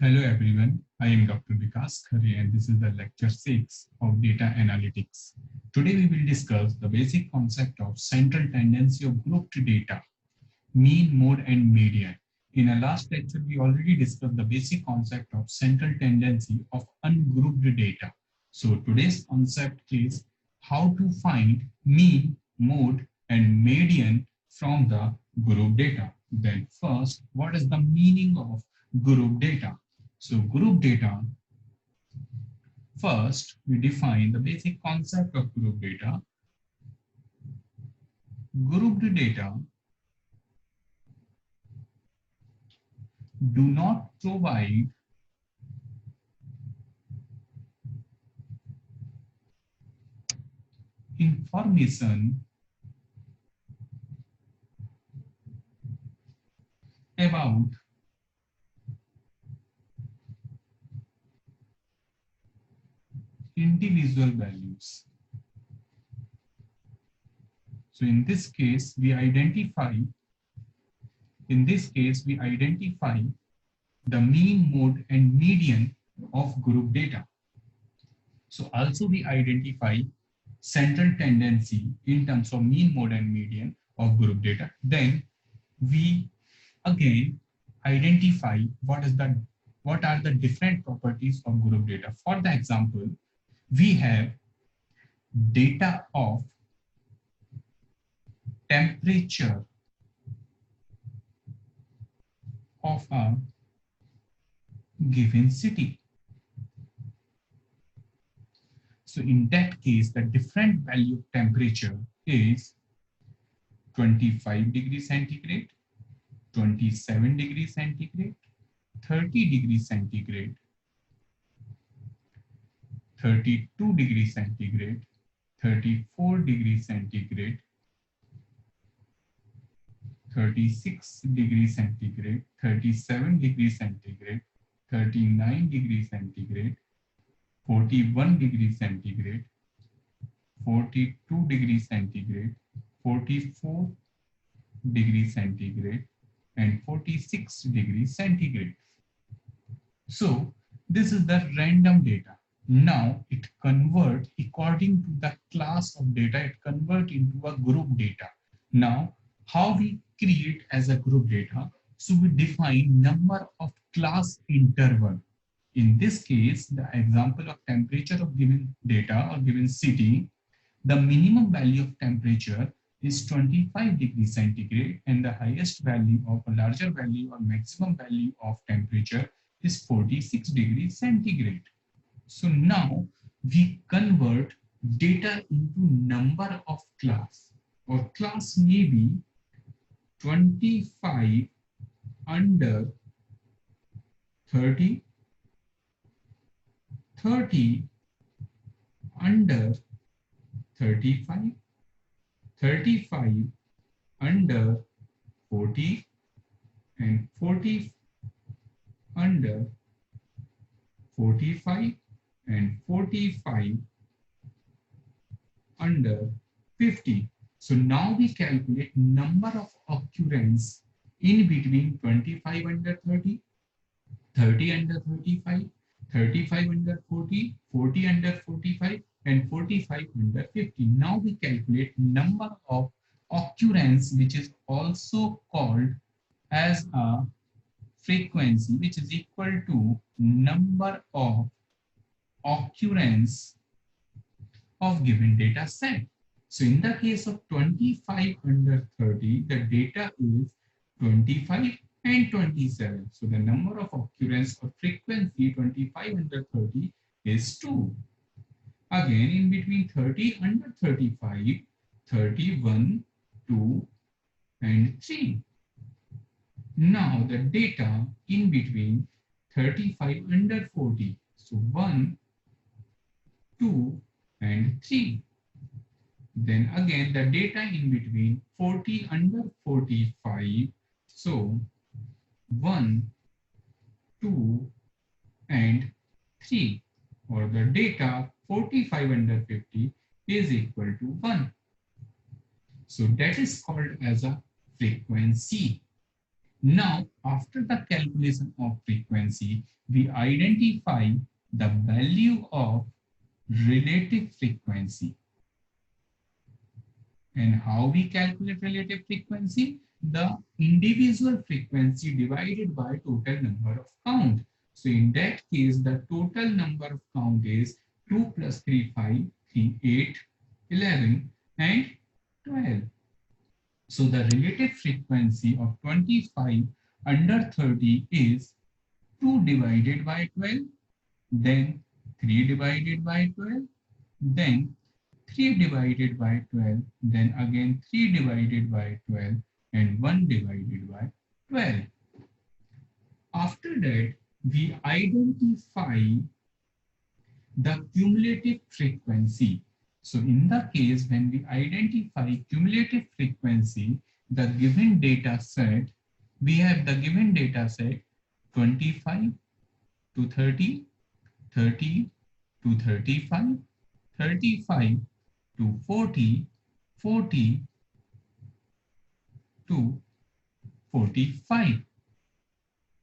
Hello everyone, I am Dr. Vikas Khare and this is the lecture 6 of data analytics. Today we will discuss the basic concept of central tendency of grouped data, mean, mode and median. In our last lecture we already discussed the basic concept of central tendency of ungrouped data. So today's concept is how to find mean, mode and median from the group data. Then first, what is the meaning of group data? So group data, first we define the basic concept of group data. Grouped data do not provide information about individual values. So in this case, we identify the mean, mode, and median of group data. So also we identify central tendency in terms of mean, mode, and median of group data. Then we again identify what are the different properties of group data. For the example, we have data of temperature of a given city. So in that case, the different value of temperature is 25 degrees centigrade, 27 degrees centigrade, 30 degrees centigrade, 32 degrees centigrade, 34 degrees centigrade, 36 degrees centigrade, 37 degrees centigrade, 39 degrees centigrade, 41 degrees centigrade, 42 degrees centigrade, 44 degrees centigrade, and 46 degrees centigrade. So this is the random data. Now it converts according to the class of data, it converts into a group data. Now how we create as a group data? So we define number of class interval. In this case, the example of temperature of given data or given city, the minimum value of temperature is 25 degrees centigrade and the highest value of a larger value or maximum value of temperature is 46 degrees centigrade. So now we convert data into number of class, or class may be 25 under 30, 30 under 35, 35 under 40, and 40 under 45, and 45 under 50. So now we calculate number of occurrence in between 25 under 30, 30 under 35, 35 under 40, 40 under 45, and 45 under 50. Now we calculate number of occurrence, which is also called as a frequency, which is equal to number of occurrence of given data set. So in the case of 25 under 30, the data is 25 and 27. So the number of occurrence or frequency 25 under 30 is 2. Again, in between 30 under 35, 31, 2, and 3. Now the data in between 35 under 40. So 1, 2, and 3. Then again the data in between 40 under 45. So 1, 2, and 3. Or the data 45 under 50 is equal to 1. So that is called as a frequency. Now, after the calculation of frequency, we identify the value of relative frequency. And how we calculate relative frequency? The individual frequency divided by total number of count. So in that case, the total number of count is 2 plus 3, 5, 3, 8, 11, and 12. So the relative frequency of 25 under 30 is 2 divided by 12, then 3 divided by 12, then 3 divided by 12, then again 3 divided by 12, and 1 divided by 12. After that, we identify the cumulative frequency. So in the case when we identify cumulative frequency, the given data set, we have the given data set 25 to 30, 30 to 35, 35 to 40, 40 to 45.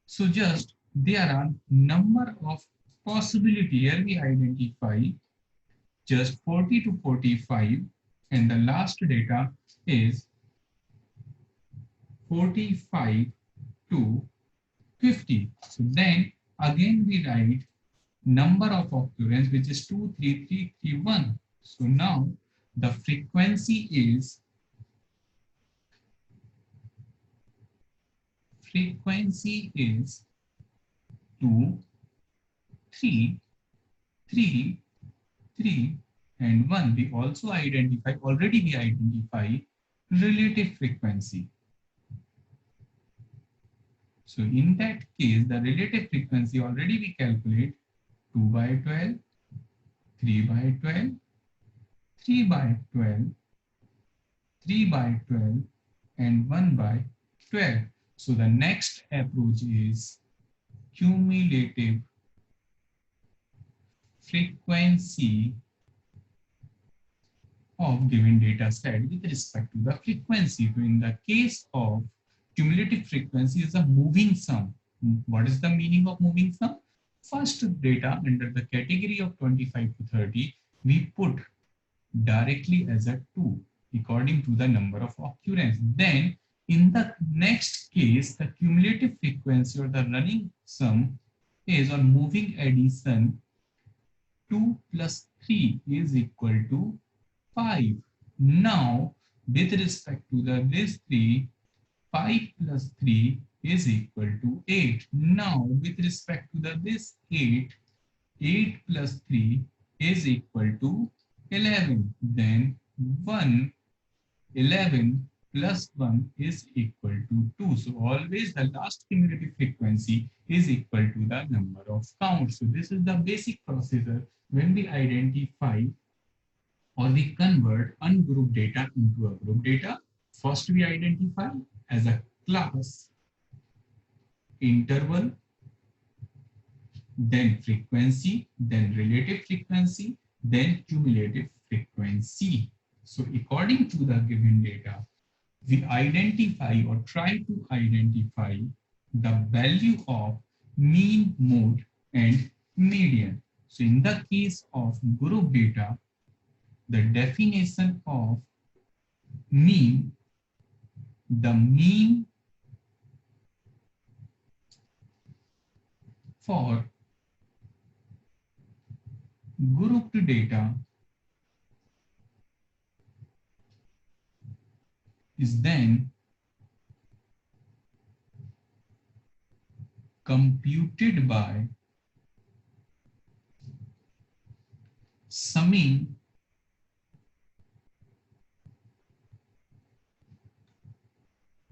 So just there are number of possibility here we identify just 40 to 45, and the last data is 45 to 50. So then again we write number of occurrence, which is 23331. So now the frequency is 2, 3, 3, 3, and 1. We also identify, already we identify relative frequency. So in that case, the relative frequency already we calculate 2 by 12, 3 by 12, 3 by 12, 3 by 12, and 1 by 12. So the next approach is cumulative frequency of given data set with respect to the frequency. So in the case of cumulative frequency is a moving sum. What is the meaning of moving sum? First data under the category of 25 to 30, we put directly as a 2 according to the number of occurrence. Then in the next case, the cumulative frequency or the running sum is, or moving addition, 2 plus 3 is equal to 5. Now, with respect to this 3, 5 plus 3 is equal to 8. Now, with respect to this 8, 8 plus 3 is equal to 11. Then 11 plus 1 is equal to 2. So always the last cumulative frequency is equal to the number of counts. So this is the basic procedure when we identify or we convert ungrouped data into a group data. First we identify as a class interval, then frequency, then relative frequency, then cumulative frequency. So according to the given data, we identify or try to identify the value of mean, mode, and median. So in the case of group data, the definition of mean, the mean for grouped data is then computed by summing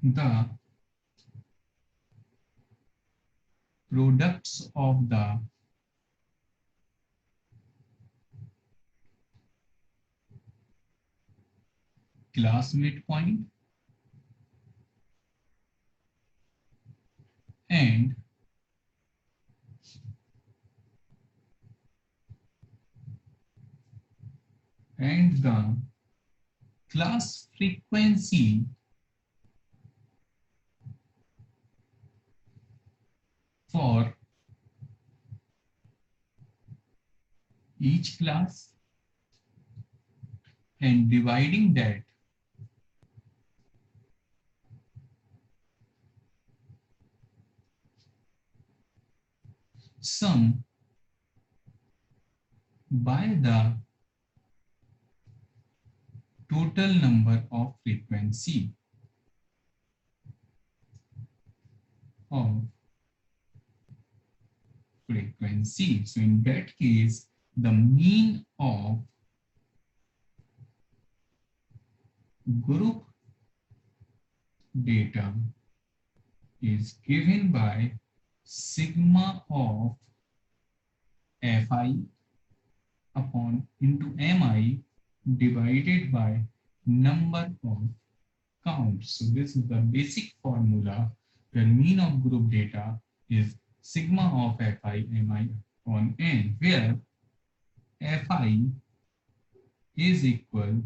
the products of the class midpoint and the class frequency for each class and dividing that sum by the total number of frequency of frequency. So in that case, the mean of group data is given by sigma of fi upon into mi divided by number of counts. So this is the basic formula where mean of group data is sigma of fi mi upon n, where fi is equal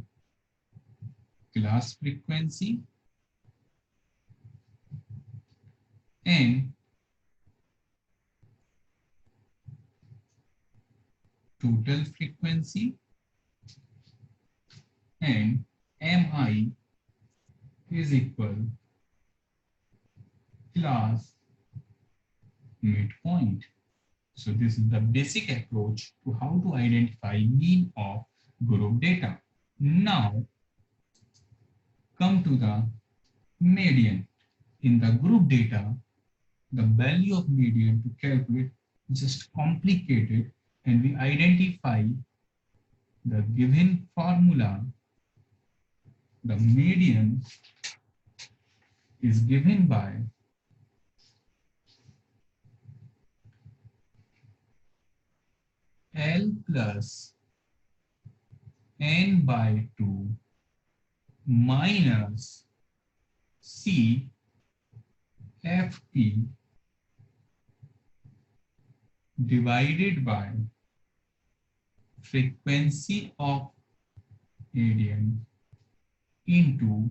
class frequency and total frequency and mi is equal class midpoint. So this is the basic approach to how to identify mean of group data. Now come to the median. In the group data, the value of median to calculate is just complicated, and we identify the given formula. The median is given by L plus n by 2 minus C FT divided by frequency of median into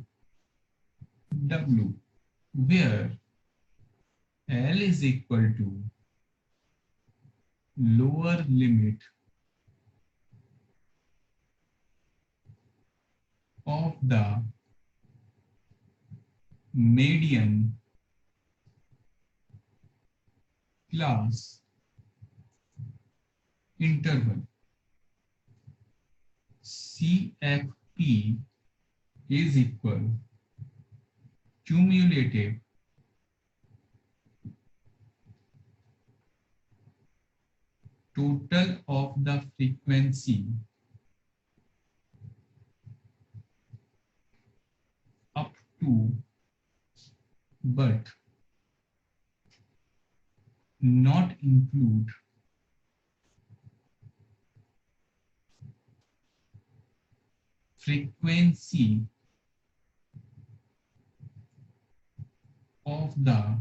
W, where L is equal to lower limit of the median class interval. CFP is equal cumulative total of the frequency up to but not include frequency of the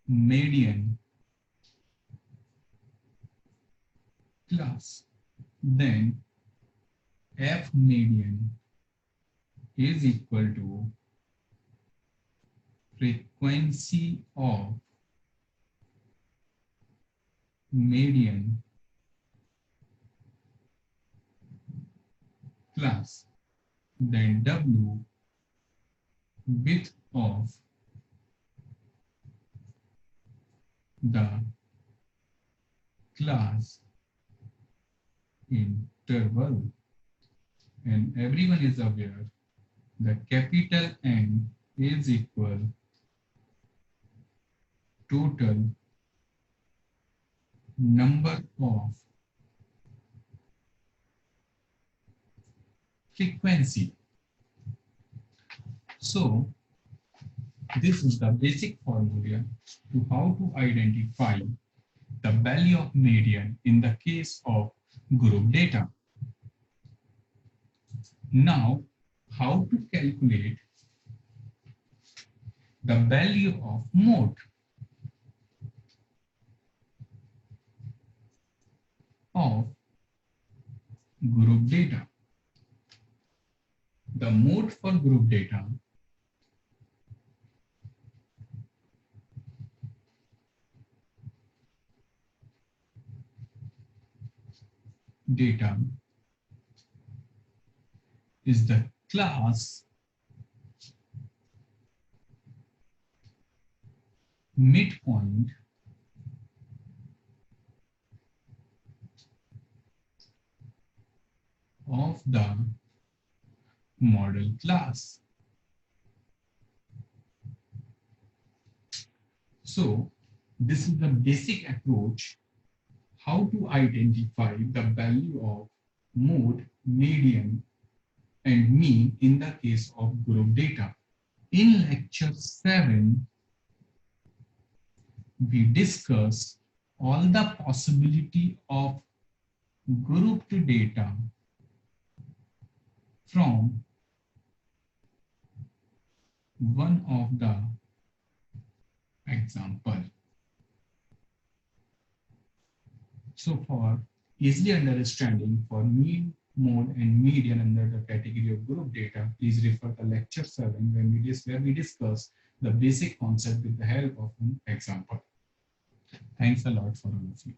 median class. Then F median is equal to frequency of median class. Then W width of the class interval. And everyone is aware that capital N is equal total number of frequency. So this is the basic formula to how to identify the value of median in the case of group data. Now, how to calculate the value of mode? Of group data. The mode for group data data is the class midpoint of the model class. So this is the basic approach how to identify the value of mode, median, and mean in the case of group data. In lecture 7, we discuss all the possibility of grouped data from one of the example. So for easily understanding for mean, mode, and median under the category of group data, please refer to lecture 7 where we discuss the basic concept with the help of an example. Thanks a lot for all of you.